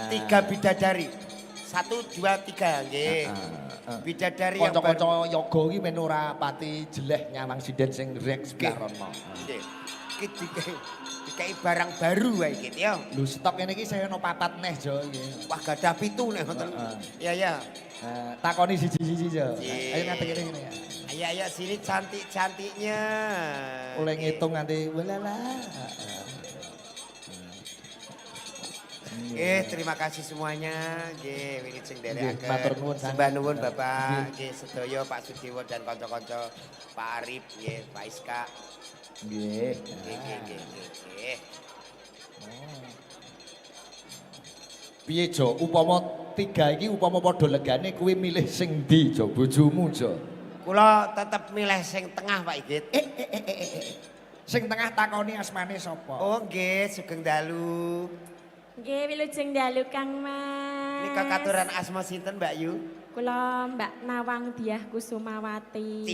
3 bidadari. 1, 2, 3 nggih. Bidadari yang kanca-kanca yoga iki men ora pati jeleh nyawang sinden sing rek sebelah rono. Nggih. Iki dikai barang baru wae iki ya. Lho stok ngene iki saya ono 4 neh Jo nggih. Wah gadah 7 nek ngoten. Iya ya. Takoni siji-siji Jo. Ayo ngadeg ngene ya. Ayo sini cantik-cantiknya. Oleh ngitung nganti walala. Terima kasih semuanya. Nggih, wingi sing nderekaken. Matur nuwun sembah nuwun Bapak, nggih sedaya Pak Sudiwo dan kanca-kanca Pak Arif, nggih, Pak Iska. Nggih. Nggih. Piye Jo, upama 3 iki upama padha legane kuwi milih sing ndi Jo, bojomu Jo? Kula tetep milih sing tengah Pak Igit. Sing tengah takoni asmane sapa? Oh nggih, Sugeng Dalu. Nggih, wilujeng dalu Kang Mas. Nika katuran asma sinten Mbak Yu? Kula Mbak Nawang Diah Kusumawati.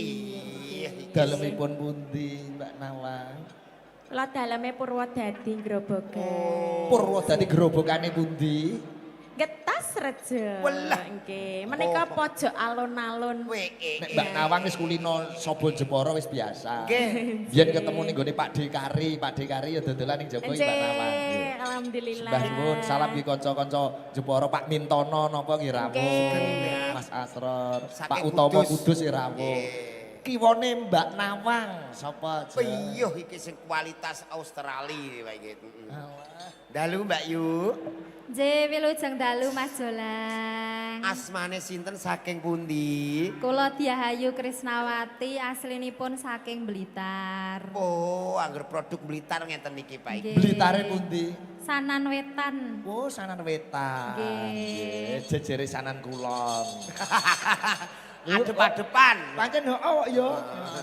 Dalemipun pundi Mbak Nawang? Kula daleme Purwodadi Grobogan. Purwodadi grobokane pundi? Getas Rejo. Welah. Nggih, menika pojok alun-alun. Nek Mbak Nawang wis kulino Sobo Jepara wis biasa. Nggih. Biyen ketemu ning gone Pak Dekari ya dodolan ning Jepara Mbak Nawang. Nggih. Alhamdulillah. Mbah nuwun salam nggih kanca-kanca Jepara Pak Mintono napa nggih rawuh. Nggih. Mas Asror, Pak Saking Utomo Kudus. Kudus rawuh. Nggih. Kiwone Mbak Nawang sapa aja? Iya iki sing kualitas Australia Pak Igit. Dalu Mbak Yu. Nggih, wilujeng dalu Mas Jolang. Asmane sinten saking pundi? Kula Diahayu Krisnawati aslinipun saking Blitar. Oh, angger produk Blitar ngeten iki Pak Igit. Nggih. Blitare pundi? Sanan Wetan. Oh, Sanan Wetan. Nggih. Jejere Sanan Kulon. Adep-adepan. Pancen awak yo.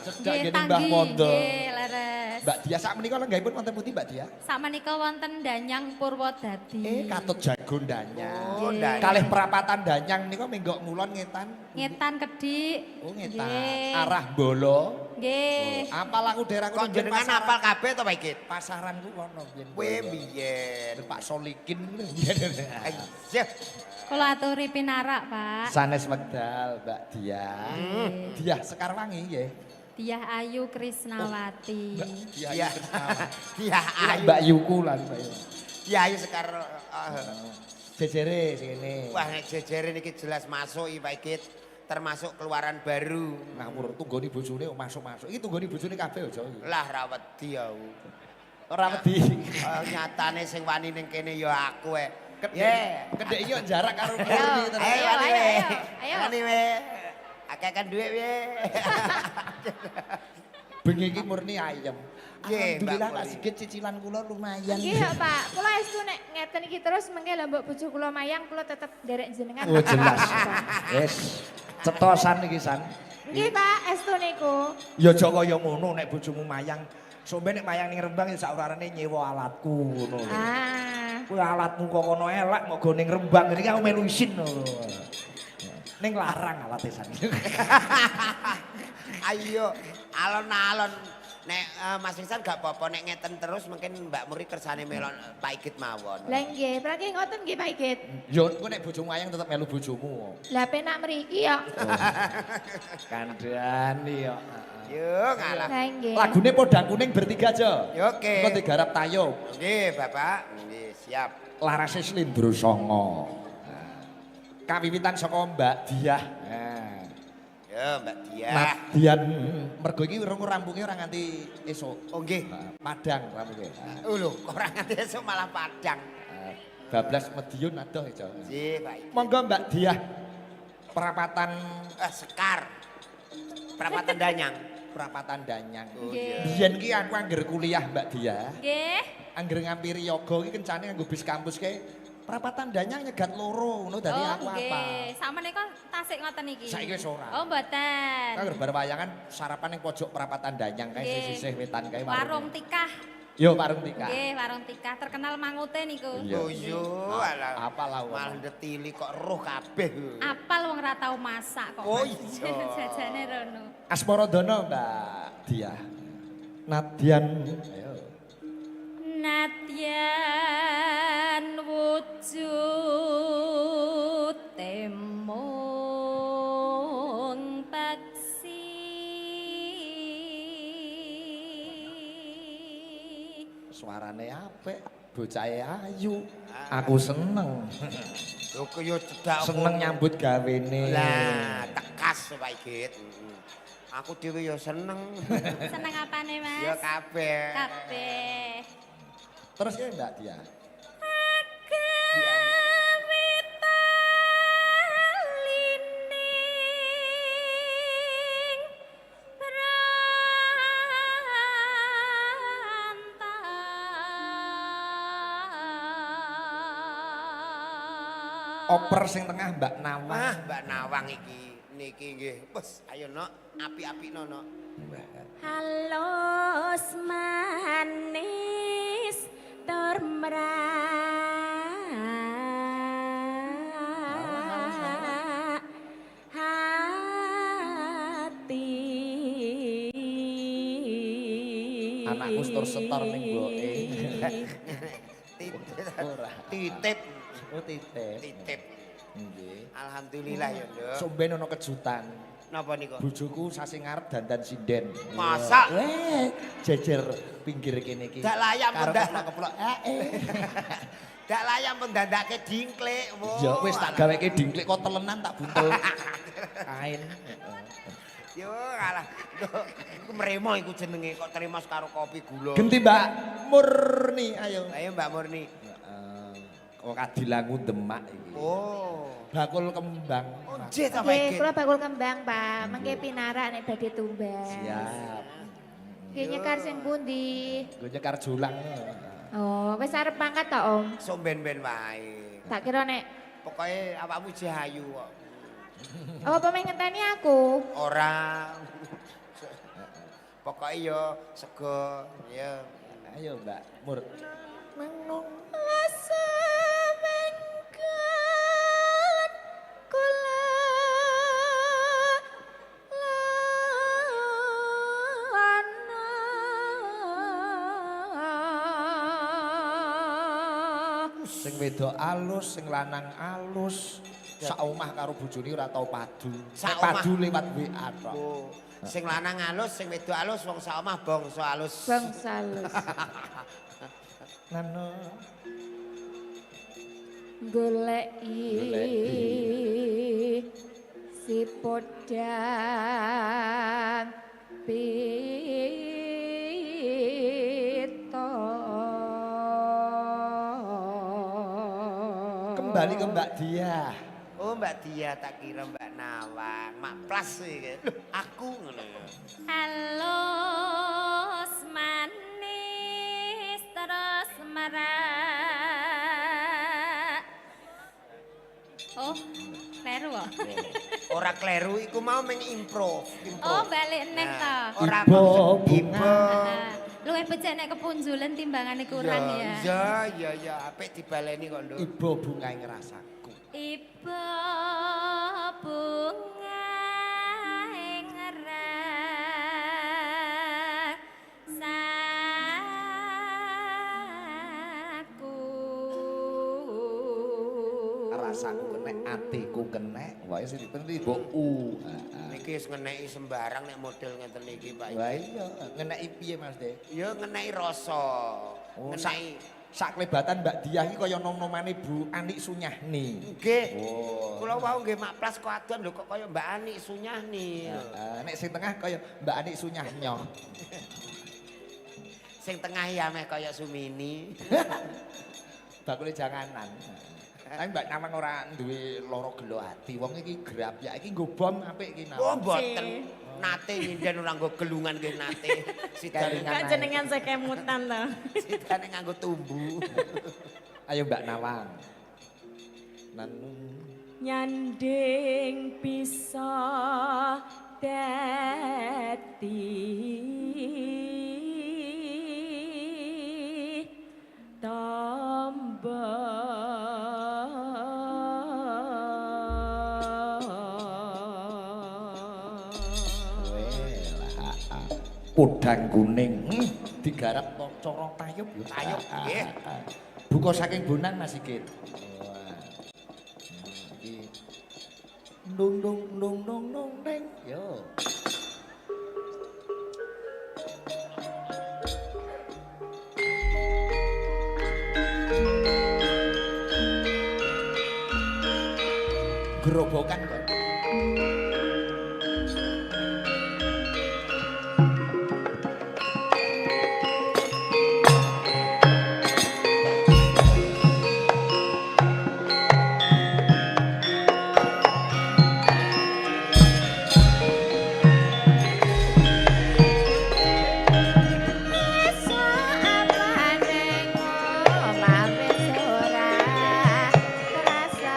Cedak Nggih, ngene Mbah tanggi. Mondo. Nggih, leres. Mbak Dia sak menika lenggahipun wonten pundi Mbak Dia? Sakmenika wonten Danyang Purwodadi. Katut jago Danyang. Oh, Danyang. Kalih perapatan Danyang nika menggok ngulon ngetan. Ngetan Kedik. Oh ngetan. Nggih. Arah Bolo. Nggih. Apal aku daerah Kok jenengan apal kabeh to Pak Igit? Pasaran ku kono biyen. Kowe biyen. Pak Solikin. Ayo. Kula aturi pinarak, Pak. Sanes wekdal Mbak Dia. Dia Sekarwangi nggih. Diah Ayu Krisnawati. Dia. Iya. Iya ayu. Mbak Yuku lan Mbak Yuku. Iya ayu sekar. Jejere sini. Wah nek jejere niki jelas masuk iki Pak Igit. Termasuk keluaran baru. Ngawur tunggoni bojone masuk-masuk. Iki tunggoni bojone kabeh aja iki. Lah ra wedi ya. Ora wedi. Nyatane sing wani ning kene ya aku Kedek iki yo jarak karo Ayo, Purni terus. ayo, ayo, ayo. ayo. Wani we. Akeh-akeh dhuwit we. Bengi iki murni ayem. Nggih, Mbak Alhamdulillah Purni. tak sikit cicilan kula lumayan. Nggih ya Pak, kula estu nek ngeten iki terus mengke lha mbok bojo kula mayang kula tetep derek jenengan. Oh jelas. Wis cetosan iki San. Nggih Pak, estu niku. Ya aja kaya ngono nek bojomu mayang. Sombe nek mayang ning Rembang ya sak urarane nyewa alatku ngono lho. Kuwi alatmu kok kono elek mau go ning Rembang iki aku melu isin lho. Ning larang alate San. Ayo, alon-alon. Nek Mas Ihsan gak apa-apa nek ngeten terus mungkin Mbak Muri kersane melon Pak Igit mawon. Lah nggih, berarti ngoten nggih Pak Igit. Yo engko nek bojomu mayang tetep melu bojomu. Lah penak mriki ya. Kandhani yo. Yo ngalah. Lah nggih. Lagune Podang Kuning bertiga aja. Yo oke. Engko digarap Tayo. Nggih, Bapak. Nggih, siap. Larase Slindro Songo. Kawiwitan saka Mbak Diah. Yo Mbak Diah. Mbak Dian mergo iki rampunge ora nganti esuk. Oh nggih. Padang rampunge. Oh lho, kok ora nganti esuk malah Padang. Bablas Medion adoh ya. Nggih, Pak Igit. Monggo Mbak Diah. Perapatan Sekar. Perapatan Danyang. perapatan Danyang. Oh Nggih. iya. Biyen ki aku angger kuliah Mbak Diah. Nggih. Angger ngampiri yoga iki kencane nganggo bis kampus ke perapatan Danyang nyegat loro ngono dadi Oh, aku apa. nggih. Sakmenika tasik ngoten iki. Saiki wis ora. Oh, mboten. Angger bar wayangan sarapan ning pojok perapatan Danyang kae Nggih. sisih wetan kae Warung Tikah. Yo warung Tika. Nggih, warung Tikah terkenal mangute niku. Iya. Oh iya, alah. Apa lah wong. Malah ndetili kok roh kabeh. Apal wong ora tau masak kok. Oh, Mas. iya. Jajane rono. Asmorodono Mbak Diah. Nadian. Ayo. Nadyan wujud suarane apik, bocahe ayu. Aku seneng. Lho kaya cedak Seneng nyambut gawene. Lah, tekas Pak Igit. Aku dhewe ya seneng. Seneng apane, Mas? Ya kabeh. Kabeh. Terus ya Mbak Dia. Oper sing tengah Mbak Nawang. Wah, Mbak Nawang iki. Niki nggih. Wes, ayo nok, apik-apikno nok. Halus manis tur hati. Anakku setor setor ning mboke. Titip. Oh titip. Titip. Nggih. Alhamdulillah ya, Nduk. Somben ana kejutan. Napa niku? Bojoku sasi ngarep dandan sinden. Masa? Jejer pinggir kene iki. Dak layak Karo mendak. keplok-keplok. Dak layak mendandake dingklik. Wo. Ya wis tak gaweke dingklik kok telenan tak buntul. Kain. Yo kalah. Iku mremo iku jenenge kok terima karo kopi gula. Genti Mbak Murni ayo. Ayo Mbak Murni. Kok kadilangu Demak iki. Oh. Bakul kembang. Oh, nggih ta Pak Nggih, Igit. kula bakul kembang, Pak. Mengke pinarak nek badhe tumbas. Siap. Nggih nyekar sing pundi? Gue nyekar julang. Oh, wis arep mangkat ta, Om? Somben-ben wae. Tak kira nek Pokoke awakmu jahayu kok. apa meh ngenteni aku? Ora. Pokoke yo sego ya. Ayo Mbak Mur. Menung rasa mengkan kula lana. Sing wedok alus, sing lanang alus. Sak omah karo bojone ora tau padu. Sak Nek padu omah. lewat WA tok. Oh, sing lanang alus, sing wedok alus, wong sak omah bangsa alus. Bang salus. Nano. Goleki si podang pito. Kembali ke Mbak Dia. Oh, Mbak Dia tak kira Mbak Nawang. Mak Plas iki. Aku ngono ya. Halus manis terus merak. Oh, kleru kok. Ora kleru iku mau meng improve. Oh, balik neh to. Ora Ibo maksud bunga. Luwih becik nek kepunjulan timbangane kurang ya. Iya, apik dibaleni kok, Nduk. Ibo bunga ngerasaku. Ibu bunga Rasaku kenek, atiku kenek, wae sing penting mbok u. Niki wis ngeneki sembarang nek model ngeten iki, Pak. Wah iya, ngeneki piye Mas De? Ya ngeneki rasa. Oh, Ngeneki sak klebatan Mbak Diah iki kaya nom-nomane Bu Anik Sunyahni. nggih. Oh. Kula wau nggih Mak Plas kok adon lho kok kaya Mbak Anik Sunyahni. Nek sing tengah kaya Mbak Anik Sunyahnyo. Sing tengah ya meh kaya Sumini. Bakule janganan. Tapi Mbak Nawang ora duwe lara gelo ati. Wong iki grab ya iki nggo bom apik iki Oh Nawang. mboten. Nate nyinden ora nggo gelungan nggih nate. Sidane Kan jenengan sekemutan to. sidane nganggo tumbu. Ayo Mbak Nawang. Nanu Nyanding bisa dadi podang kuning digarap cara tayub ya Tayub, nggih. Buka saking Bonang Mas Sigit. Iki dung dung dung dung dung deng yo. gerobokan kok. Terasa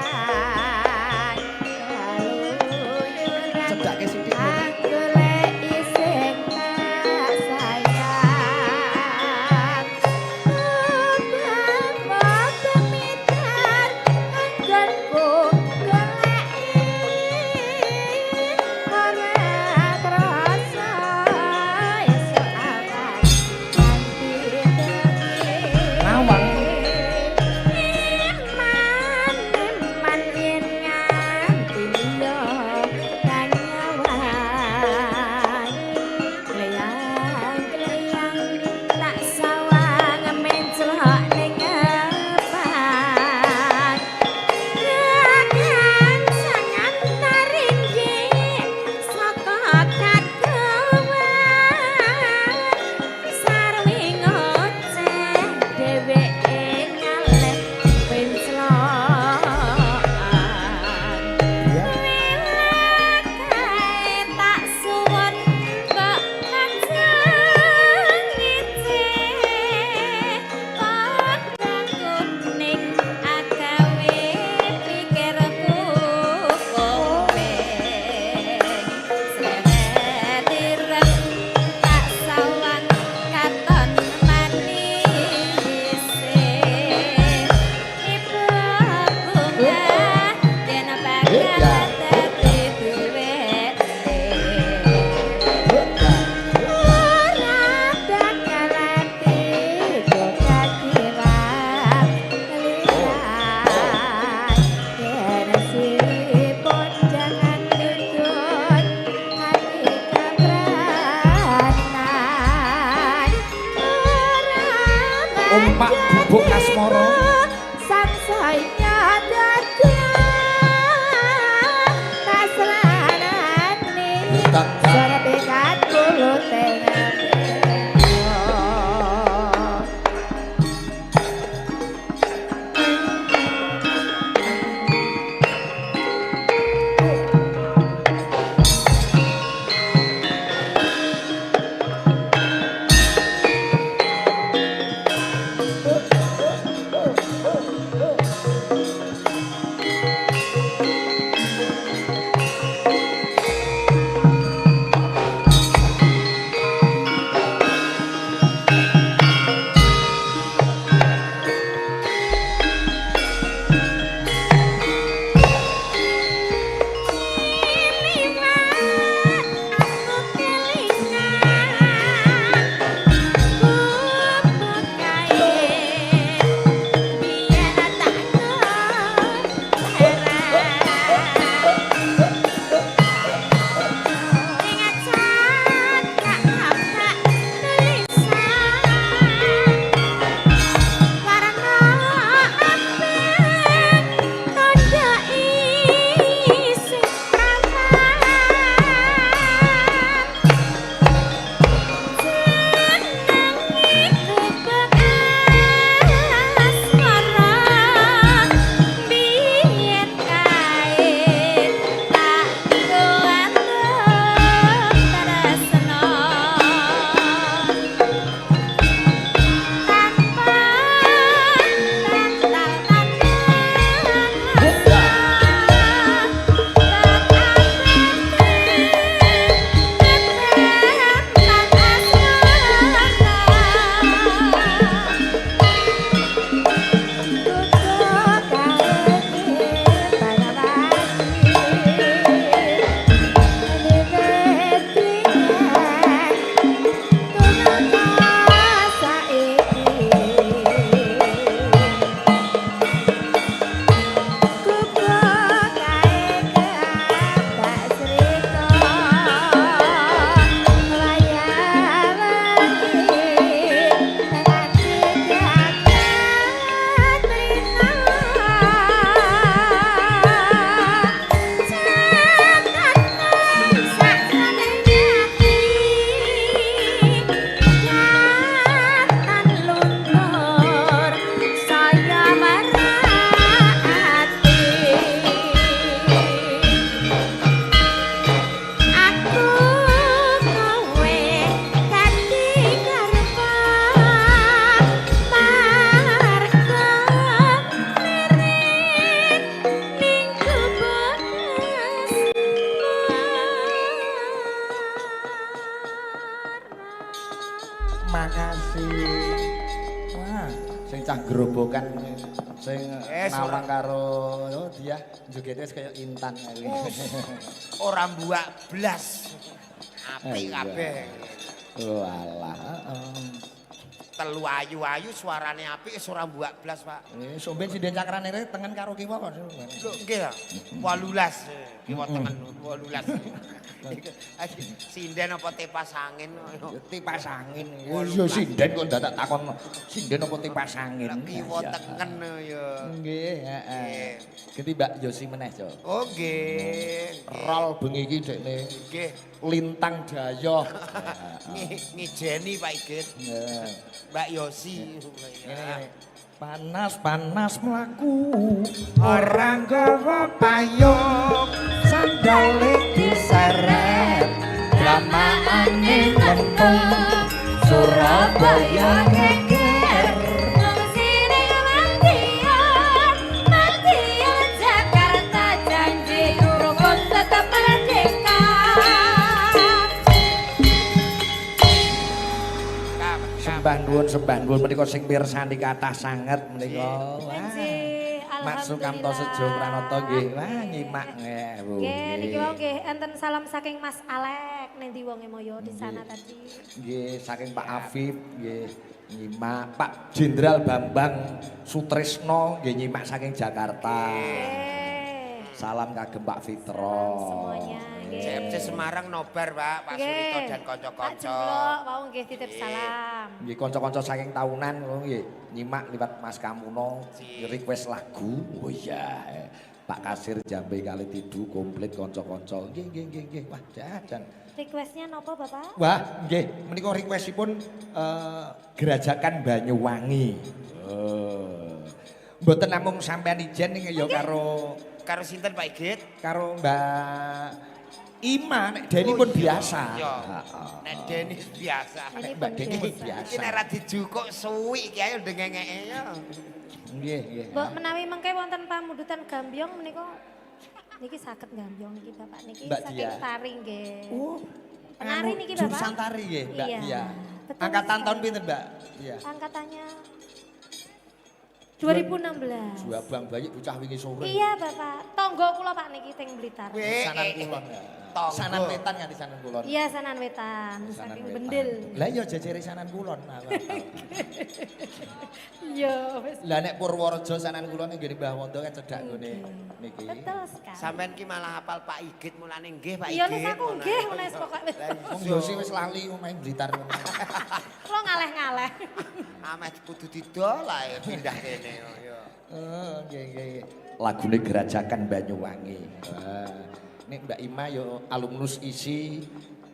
bocah gerobokan sing nawang Ora. karo dia jogete kaya Intan kuwi. Ora mbuak blas. Apik Iya. kabeh. Walah, Telu ayu-ayu suarane apik wis ora mbuak blas, Pak. Somben sinden cakrane tengen karo kiwa kok. Lho nggih ya. 18 kiwa tengen 18. Sinden apa tepas angin? Tipas angin. Yo sinden kok dadak takon sinden apa tipas angin. Kiwa tengen ya. Nggih, heeh. Ganti Mbak Yosi meneh, Jo. Oh nggih. Rol bengi iki dekne Nggih. lintang dayoh. Ngijeni Pak Igit. Mbak Yosi. Ngene. Panas-panas mlaku orang gawa payung sandale diseret dramaane lempung Surabaya geger Wong sini mantian, mantian Jakarta janji rukun tetap merdeka. sembah nuwun menika sing pirsani kathah sanget menika. Mas Sukamto Sejo Pranata nggih. Wah nyimak Bu. Nggih, niki wau nggih enten salam saking Mas Alek nendi wonge moyo di sana tadi. Nggih, saking Pak Afif nggih nyimak, Pak Jenderal Bambang Sutrisno nggih nyimak saking Jakarta. Salam kagem Pak Fitro. Semuanya nggih. CFC Semarang nobar, Pak. Pak Surito dan Pak kanca-kanca. Jumlo wau nggih titip salam. Nggih kanca-kanca saking taunan nggih nyimak liwat Mas Kamuno request lagu. Oh iya. Pak Kasir Jambe kali tidu komplit kanca-kanca. Nggih. Wah, jajan. Requestnya nopo Bapak? Wah, nggih, menika requestipun Gerajakan Banyuwangi. Mboten namung sampean ijen ning ya Karo sinten Pak Igit? karo Mbak Ima, nek Deni pun biasa. Iya. Nek Deni biasa. Nek Mbak Deni pun biasa. Iki nek ra dijukuk suwi iki ayo ndengenge ya. Nggih. Mbok menawi mengke wonten pamundutan gambyong menika niki saged gambyong niki Bapak niki Mbak saking Dia. tari nggih. Penari niki, Bapak? Jurusan tari nggih, Mbak Iya, Dia. betul Angkatan sekali. tahun pinten, Mbak? Iya. Angkatannya 2016. Juabang bayi bocah wingi sore. Iya Bapak, tonggo kula Pak niki teng Blitar. Sanan kulon. Tonggo. Sanan wetan nganti sanan kulon. Iya Sanan Wetan, Sanan saking Wetan. Bendil. Lah iya jejere sanan kulon. Iya wis. Lah nek Purworejo sanan kulon nggih Mbah Wondo kan cedhak gone niki. Betul sekali. Sampean ki malah hafal Pak Igit mulane nggih Pak Igit. Iya nis aku nggih menes pokoke wis. Wong Yosi wis lali main Blitar. Kula ngaleh-ngaleh. Ameh kudu didol ae pindah kene ya. Nggih. Lagune Gerajakan Banyuwangi. Nek Mbak Ima yo alumnus isi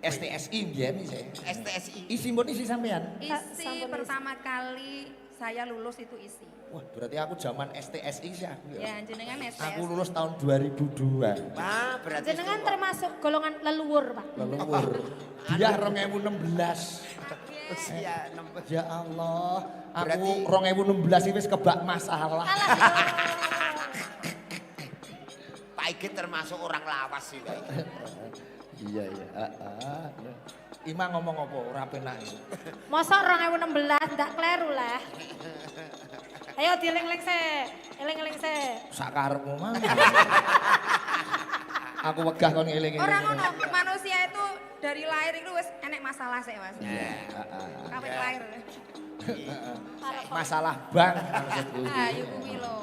STSI mbiyen iki. STSI. Isi mbon isi sampean? Isi Sampun pertama kali saya lulus itu isi. Wah, berarti aku zaman STSI sih aku. Ya, jenengan STS. Aku lulus tahun 2002. Wah, berarti Jenengan termasuk golongan leluhur Pak. Leluhur. Dia 2016. usia 16. Ya Allah, aku Berarti- 2016 iki wis kebak masalah. Pak Igit termasuk orang lawas sih Pak Igit. Iya. Ima ngomong apa ora penak. Mosok 2016 ndak kleru lah. Ayo dieling-eling se. Eling-eling se. Sak karepmu mah. Aku wegah kon ngeling-eling. Orang ngono, manusia itu dari lahir itu wis enek masalah sih, Mas. Kabeh lahir. Masalah bank maksudku. Ah, yo kuwi lho.